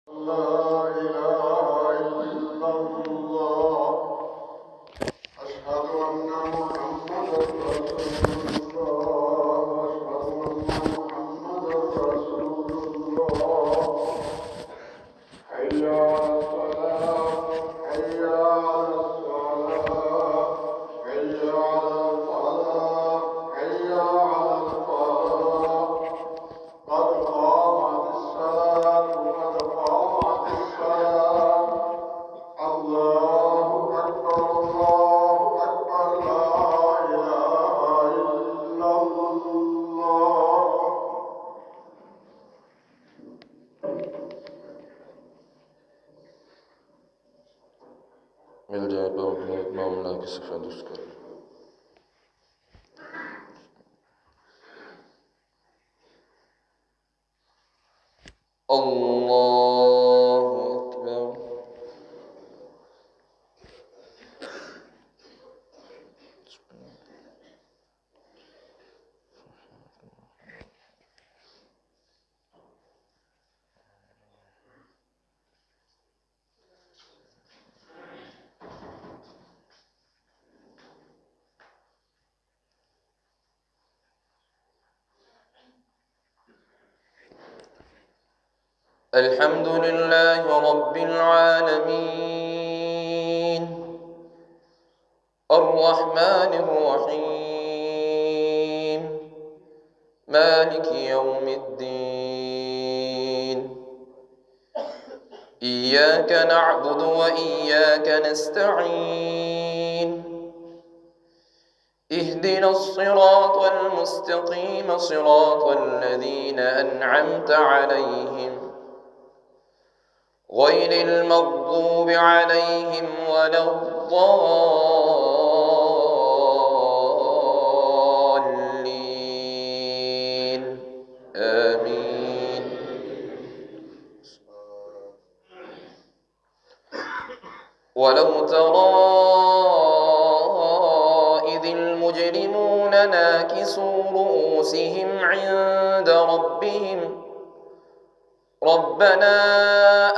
لا إله إلا الله أشهد أن محمدا رسول الله أشهد أن محمدا رسول الله حي على الصلاة حي على الصلاة حي على الفلاح حي على الفلاح قد قامت الصلاة قد قامت الصلاة الله أكبر لا إله إلا الله. Milde mamlaka sıfırdır. Allahu Ekber. الحمد لله رب العالمين الرحمن الرحيم مالك يوم الدين إياك نعبد وإياك نستعين اهدنا الصراط المستقيم صراط الذين أنعمت عليهم غير المغضوب عليهم ولا الضالين آمين. ولو ترى إذ المجرمون ناكسوا رؤوسهم عند ربهم ربنا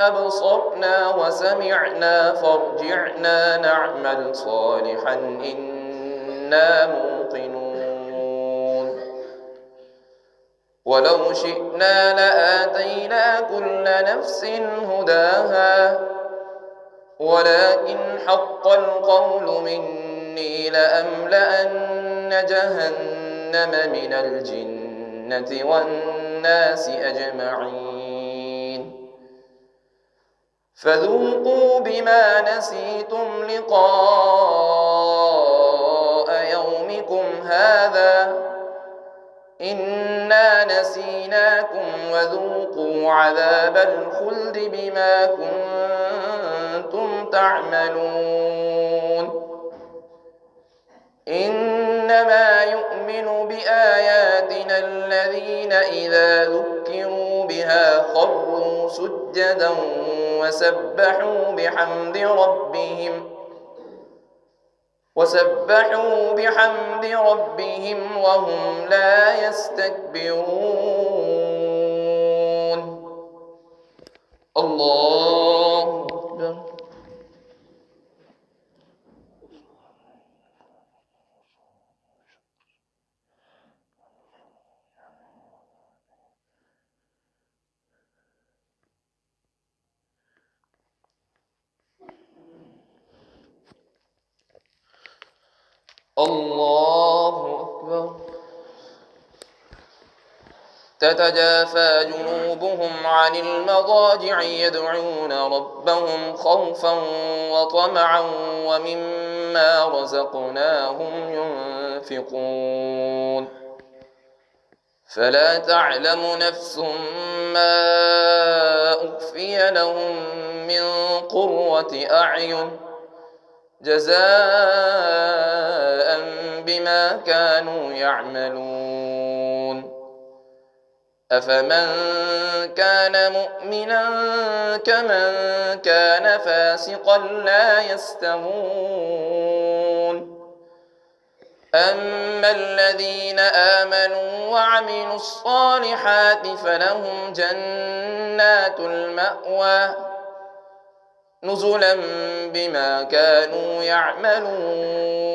أبصرنا وسمعنا فارجعنا نعمل صالحا إنا موقنون. ولو شئنا لآتينا كل نفس هداها ولكن حق القول مني لأملأن جهنم من الجنة والناس أجمعين فذوقوا بما نسيتم لقاء يومكم هذا إنا نسيناكم وذوقوا عذاب الخلد بما كنتم تعملون. إنما يؤمن بآياتنا الذين إذا ذكروا بها خروا سجدا وسبحوا بحمد ربهم وهم لا يستكبرون. الله أكبر. الله أكبر. تتجافى جنوبهم عن المضاجع يدعون ربهم خوفا وطمعا ومما رزقناهم ينفقون. فلا تعلم نفس ما أخفي لهم من قرة أعين جزاء بما كانوا يعملون. أفمن كان مؤمنا كمن كان فاسقا لا يستوون. أما الذين آمنوا وعملوا الصالحات فلهم جنات المأوى نزلا بما كانوا يعملون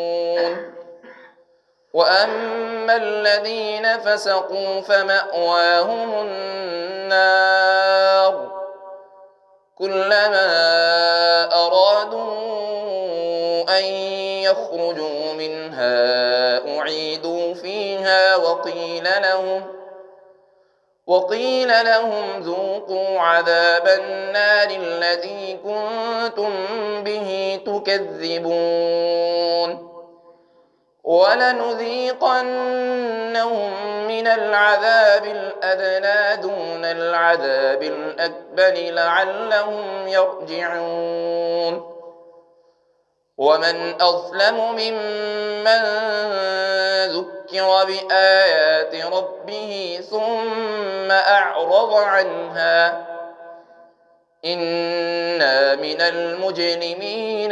وأما الذين فسقوا فمأواهم النار كلما أرادوا أن يخرجوا منها أعيدوا فيها وقيل لهم ذوقوا عذاب النار الذي كنتم به تكذبون ولنذيقنهم من العذاب الأدنى دون العذاب الأكبر لعلهم يرجعون ومن أظلم ممن ذكر بآيات ربه ثم أعرض عنها إنا من المجرمين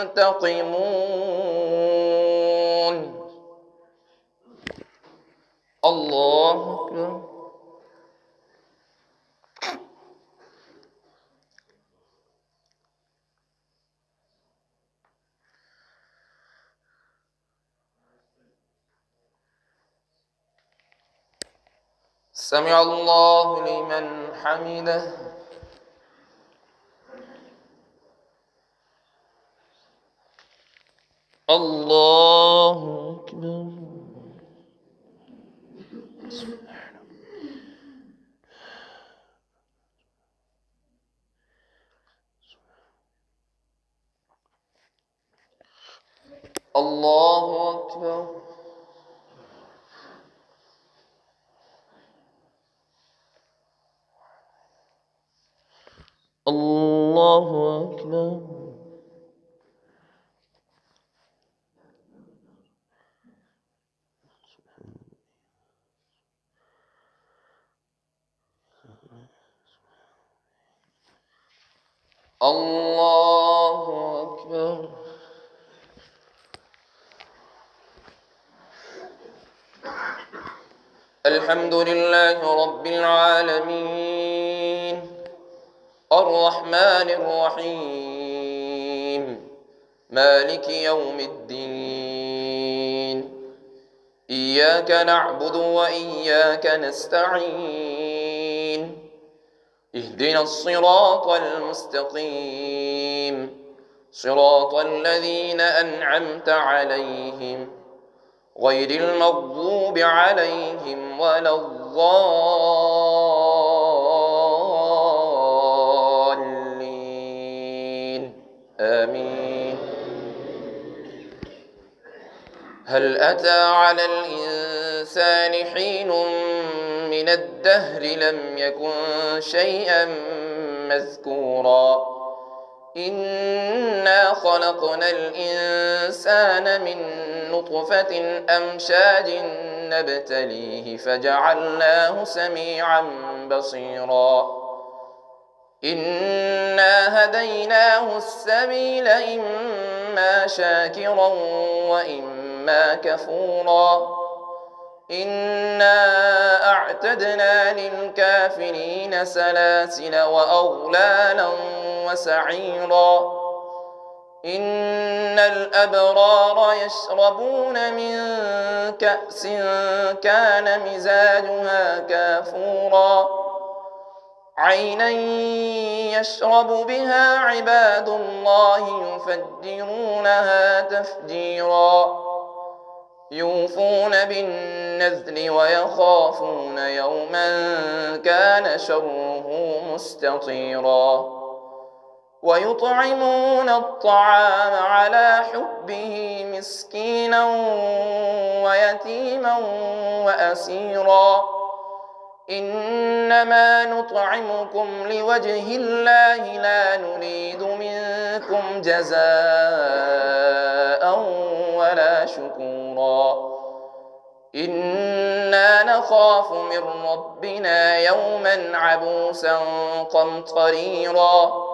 منتقمون الله أكبر. سمع الله لمن حمده. الله أكبر. الله أكبر. الله أكبر. الله أكبر. الحمد لله رب العالمين الرحمن الرحيم مالك يوم الدين إياك نعبد وإياك نستعين اهدنا الصراط المستقيم صراط الذين أنعمت عليهم غير المغضوب عليهم ولا الضالين آمين. هل أتى على الإنسان حين من الدهر لم يكن شيئا مذكورا إنا خلقنا الإنسان من نطفة أمشاج نبتليه فجعلناه سميعا بصيرا إنا هديناه السبيل إما شاكرا وإما كفورا إنا أعتدنا للكافرين سلاسل وأغلالا وسعيرا إن الأبرار يشربون من كأس كان مزاجها كافورا عينا يشرب بها عباد الله يفجرونها تفجيرا يوفون بالنذر ويخافون يوما كان شره مستطيرا ويطعمون الطعام على حبه مسكينا ويتيما وأسيرا إنما نطعمكم لوجه الله لا نريد منكم جزاء ولا شكورا إنا نخاف من ربنا يوما عبوسا قمطريرا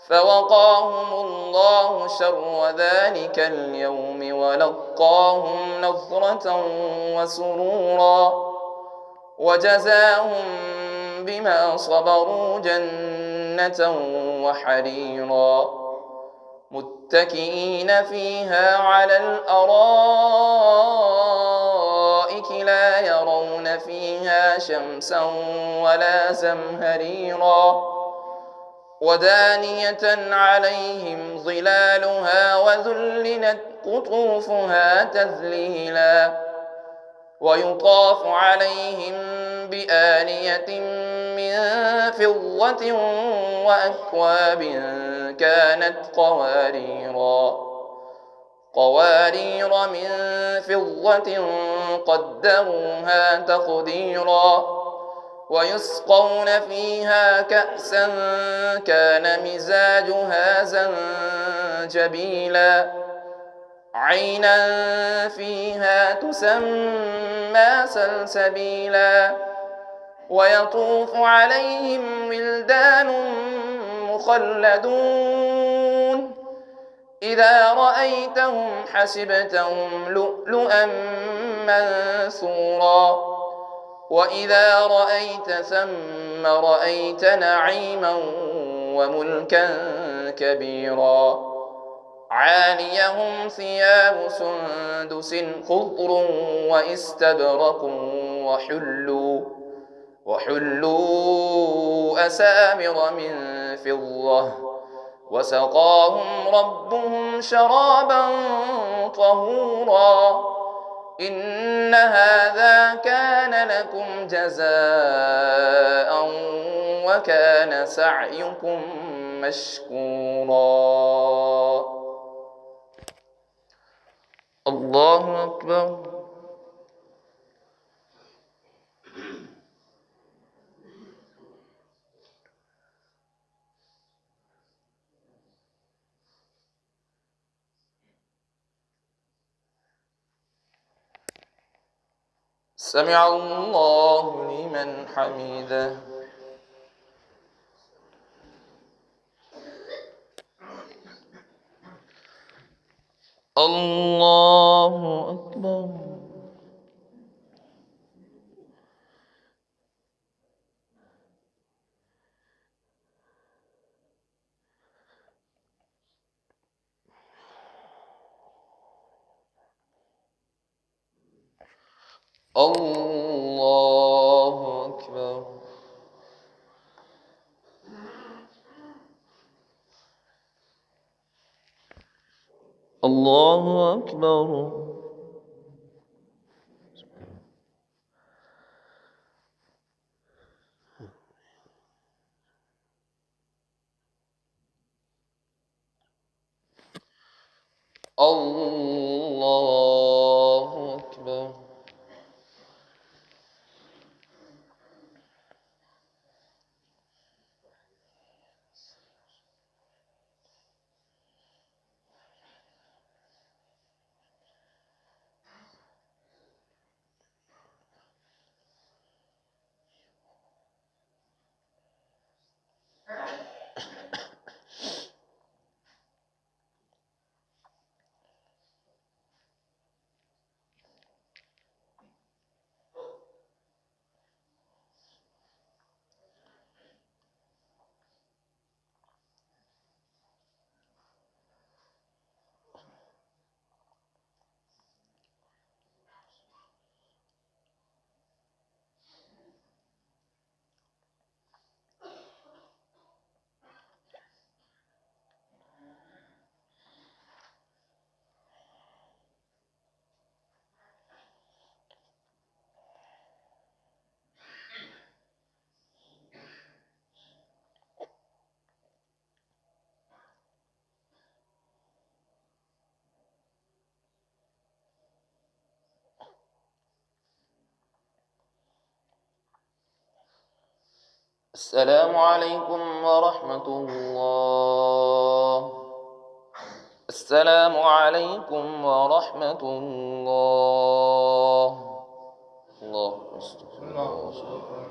فوقاهم الله شر ذلك اليوم ولقاهم نضرة وسرورا وجزاهم بما صبروا جنة وحريرا متكئين فيها على الأرائك لا يرون فيها شمسا ولا زمهريرا ودانية عليهم ظلالها وذللت قطوفها تذليلا ويطاف عليهم بآنية من فضة وأكواب كانت قوارير من فضة قدروها تقديرا ويسقون فيها كأسا كان مزاجها زنجبيلا عينا فيها تسمى سلسبيلا ويطوف عليهم ولدان مخلدون إذا رأيتهم حسبتهم لؤلؤا منثورا وإذا رأيت ثم رأيت نعيما وملكا كبيرا عاليهم ثياب سندس خضر واستبرق وحلوا أسامر من فضة وسقاهم ربهم شرابا طهورا إن هذا كان لكم جزاء وكان سعيكم مشكورا. الله أكبر. سمع الله لمن حمده. الله أكبر. الله أكبر. الله أكبر. الله أكبر. السلام عليكم ورحمة الله. السلام عليكم ورحمة الله. الله أكبر.